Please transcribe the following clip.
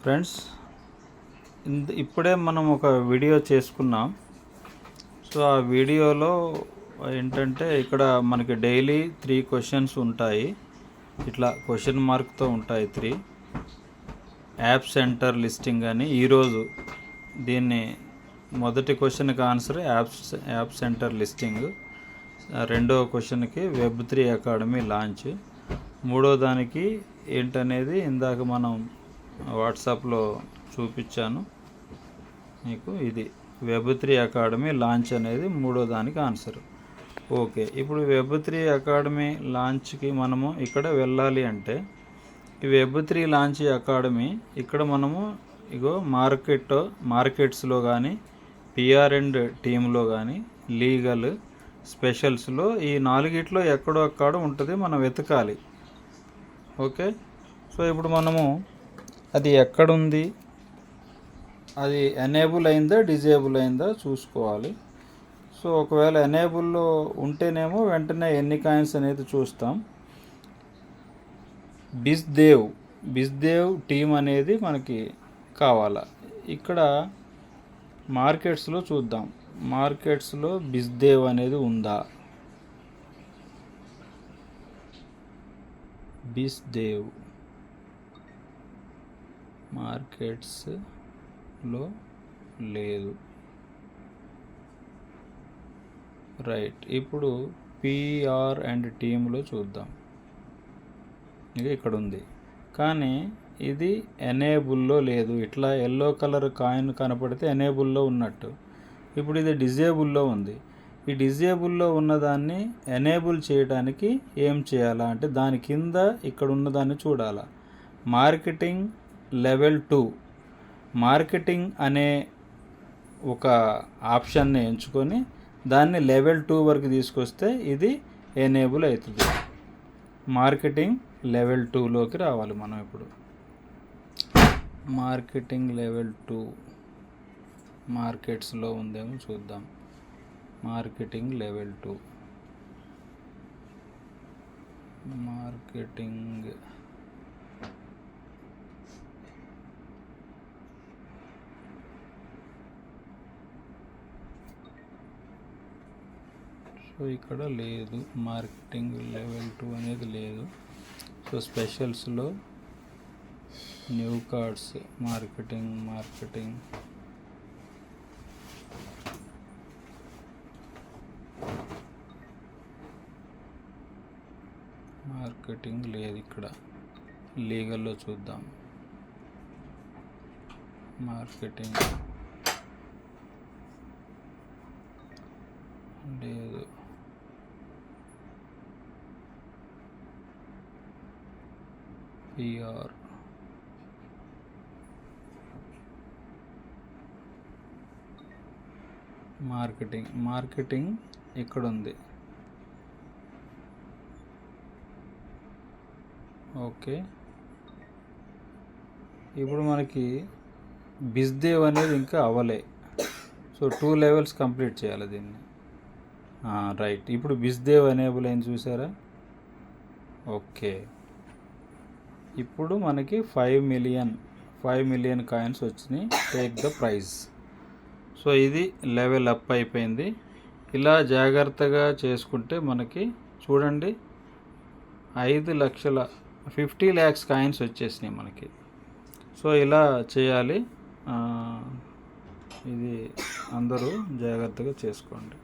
Friends, ఇప్పుడే మనం ఒక వీడియో చేసుకున్నాం. సో ఆ వీడియోలో ఏంటంటే ఇక్కడ మనకి డైలీ 3 క్వశ్చన్స్ ఉంటాయి. ఇట్లా క్వశ్చన్ మార్క్తో ఉంటాయి 3. యాప్ సెంటర్ లిస్టింగ్ అని ఈరోజు దీన్ని మొదటి క్వశ్చన్కి ఆన్సర్ యాప్ సెంటర్ లిస్టింగ్, రెండవ క్వశ్చన్కి వెబ్3 అకాడమీ లాంచ్, మూడో దానికి ఏంటనేది ఇందాక మనం వాట్సాప్లో చూపించాను మీకు. ఇది వెబ్3 అకాడమీ లాంచ్ అనేది మూడో దానికి ఆన్సర్. ఓకే, ఇప్పుడు వెబ్3 అకాడమీ లాంచ్కి మనము ఇక్కడ వెళ్ళాలి అంటే ఈ వెబ్3 లాంచ్ అకాడమీ ఇక్కడ మనము మార్కెట్స్లో కానీ పిఆర్ అండ్ టీంలో కానీ లీగల్ స్పెషల్స్లో ఈ 4 ఎక్కడో అక్కడ ఉంటుంది, మనం వెతకాలి. ఓకే, సో ఇప్పుడు మనము అది ఎక్కడుంది, అది ఎనేబుల్ అయిందా డిజేబుల్ అయిందా చూసుకోవాలి. సో ఒకవేళ ఎనేబుల్లో ఉంటేనేమో వెంటనే ఎన్ని కాయిన్స్ అనేది చూస్తాం. బిజ్దేవ్ టీం అనేది మనకి కావాలా. ఇక్కడ మార్కెట్స్లో చూద్దాం, మార్కెట్స్లో బిజ్దేవ్ అనేది ఉందా. బిజ్దేవ్ మార్కెట్స్లో లేదు. రైట్, ఇప్పుడు పిఆర్ అండ్ టీంలో చూద్దాం. ఇది ఇక్కడ ఉంది కానీ ఇది ఎనేబుల్లో లేదు. ఇట్లా ఎల్లో కలర్ కాయిన్ కనపడితే ఎనేబుల్లో ఉన్నట్టు. ఇప్పుడు ఇది డిజేబుల్లో ఉంది. ఈ డిజేబుల్లో ఉన్నదాన్ని ఎనేబుల్ చేయడానికి ఏం చేయాలా అంటే దాని కింద ఇక్కడ ఉన్నదాన్ని చూడాలా. మార్కెటింగ్ లెవెల్ 2 మార్కెటింగ్ అనే ఒక ఆప్షన్ని ఎంచుకొని దాన్ని లెవెల్ 2 వరకు తీసుకొస్తే ఇది ఎనేబుల్ అవుతుంది. మార్కెటింగ్ లెవెల్ 2లోకి రావాలి మనం. ఇప్పుడు మార్కెటింగ్ లెవెల్ 2 మార్కెట్స్లో ఉందేమో చూద్దాం. మార్కెటింగ్ లెవెల్ 2 మార్కెటింగ్ సో ఇక్కడ లేదు, మార్కెటింగ్ లెవెల్ 2 అనేది లేదు. సో స్పెషల్స్లో న్యూ కార్డ్స్ మార్కెటింగ్ లేదు. ఇక్కడ లీగల్లో చూద్దాం. మార్కెటింగ్ లేదు. పిఆర్ మార్కెటింగ్ ఇక్కడ ఉంది. ఓకే, ఇప్పుడు మనకి బిజ్దేవ్ అనేది ఇంకా అవ్వలే. సో 2 లెవెల్స్ కంప్లీట్ చేయాలి దీన్ని. రైట్, ఇప్పుడు బిజ్దేవ్ ఎనేబుల్ అయింది చూసారా. ఓకే, ఇప్పుడు మనకి 5 మిలియన్ కాయిన్స్ వచ్చినాయి. Take the prize. సో ఇది లెవెల్ అప్ అయిపోయింది. ఇలా జాగ్రత్తగా చేసుకుంటే మనకి చూడండి 50 lakhs కాయిన్స్ వచ్చేసినాయి మనకి. సో ఇలా చేయాలి. ఇది అందరూ జాగ్రత్తగా చేసుకోండి.